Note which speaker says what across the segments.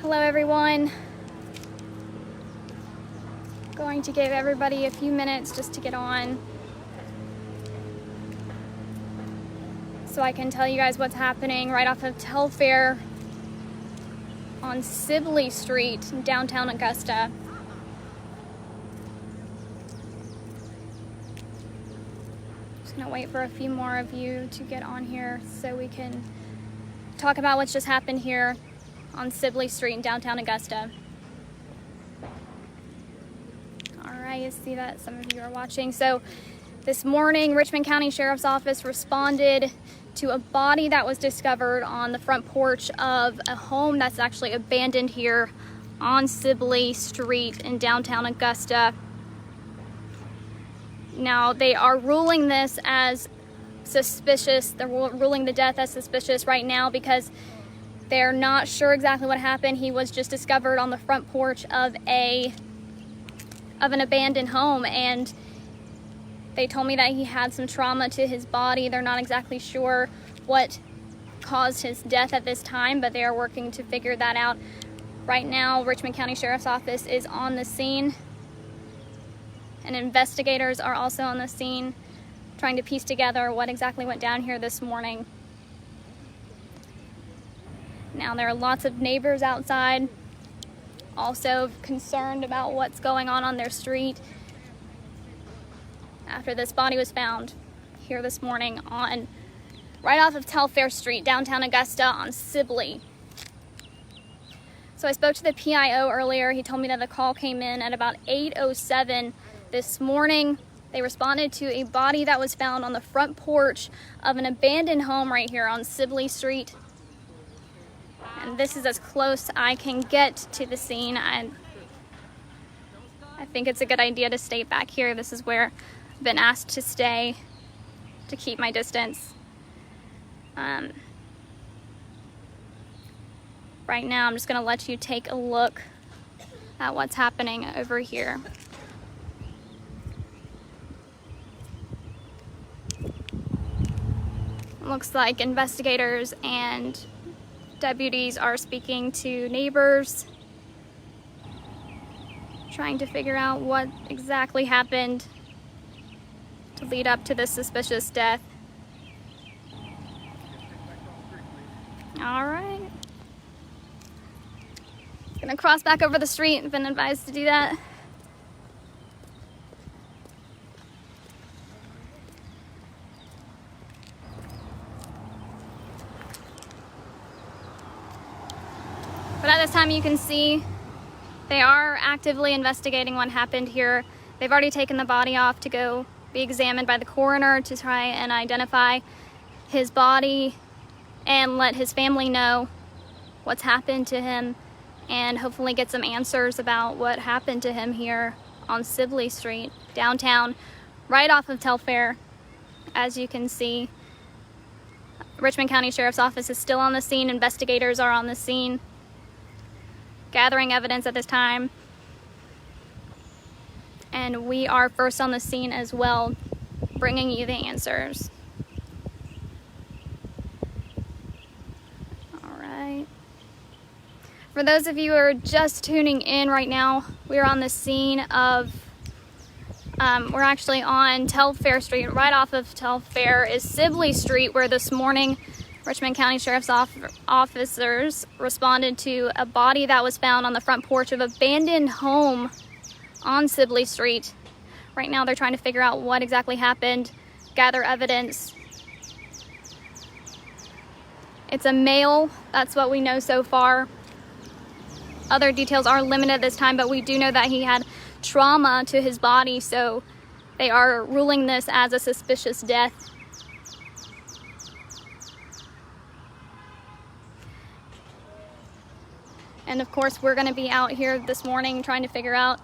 Speaker 1: Hello everyone. Going to give everybody a few minutes just to get on so I can tell you guys what's happening right off of Telfair on Sibley Street in downtown Augusta. Just gonna wait for a few more of you to get on here so we can talk about what's just happened here on Sibley Street in downtown Augusta. All right, you see that some of you are watching. So this morning, Richmond County Sheriff's Office responded to a body that was discovered on the front porch of a home that's actually abandoned here on Sibley Street in downtown Augusta. Now, they are ruling this as suspicious. They're ruling the death as suspicious right now because they're not sure exactly what happened. He was just discovered on the front porch of an abandoned home, and they told me that he had some trauma to his body. They're not exactly sure what caused his death at this time, but they are working to figure that out. Right now, Richmond County Sheriff's Office is on the scene, and investigators are also on the scene trying to piece together what exactly went down here this morning. Now, there are lots of neighbors outside also concerned about what's going on their street after this body was found here this morning on right off of Telfair Street, downtown Augusta on Sibley. So I spoke to the PIO earlier. He told me that the call came in at about 8:07 this morning. They responded to a body that was found on the front porch of an abandoned home right here on Sibley Street. And this is as close I can get to the scene. I think it's a good idea to stay back here. This is where I've been asked to stay to keep my distance. Right now, I'm just going to let you take a look at what's happening over here. Looks like investigators and deputies are speaking to neighbors, trying to figure out what exactly happened to lead up to this suspicious death. All right. Gonna cross back over the street. I've been advised to do that. But at this time, you can see they are actively investigating what happened here. They've already taken the body off to go be examined by the coroner to try and identify his body and let his family know what's happened to him and hopefully get some answers about what happened to him here on Sibley Street, downtown, right off of Telfair. As you can see, Richmond County Sheriff's Office is still on the scene. Investigators are on the scene, gathering evidence at this time. And we are first on the scene as well, bringing you the answers. All right. For those of you who are just tuning in right now, we're on the scene of, we're actually on Telfair Street. Right off of Telfair is Sibley Street, where this morning Richmond County Sheriff's officers responded to a body that was found on the front porch of an abandoned home on Sibley Street. Right now they're trying to figure out what exactly happened, gather evidence. It's a male, that's what we know so far. Other details are limited at this time, but we do know that he had trauma to his body, so they are ruling this as a suspicious death. And of course, we're going to be out here this morning trying to figure out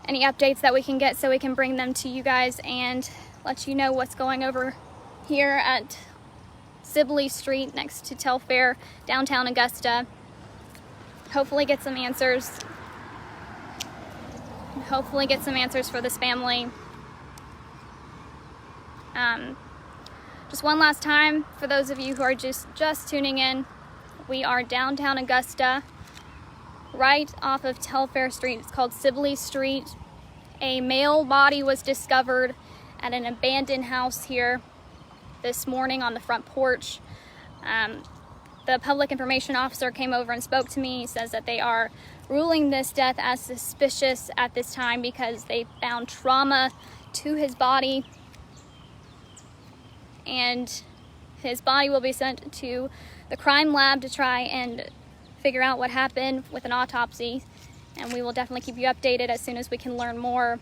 Speaker 1: any updates that we can get so we can bring them to you guys and let you know what's going over here at Sibley Street next to Telfair, downtown Augusta. Hopefully get some answers. Hopefully get some answers for this family. Just one last time, for those of you who are just tuning in, we are downtown Augusta right off of Telfair Street. It's called Sibley Street. A male body was discovered at an abandoned house here this morning on the front porch. The public information officer came over and spoke to me. He says that they are ruling this death as suspicious at this time because they found trauma to his body, and his body will be sent to the crime lab to try and figure out what happened with an autopsy, and we will definitely keep you updated as soon as we can learn more.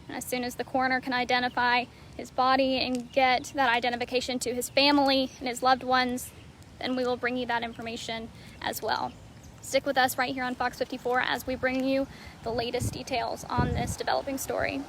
Speaker 1: And as soon as the coroner can identify his body and get that identification to his family and his loved ones, then we will bring you that information as well. Stick with us right here on Fox 54 as we bring you the latest details on this developing story.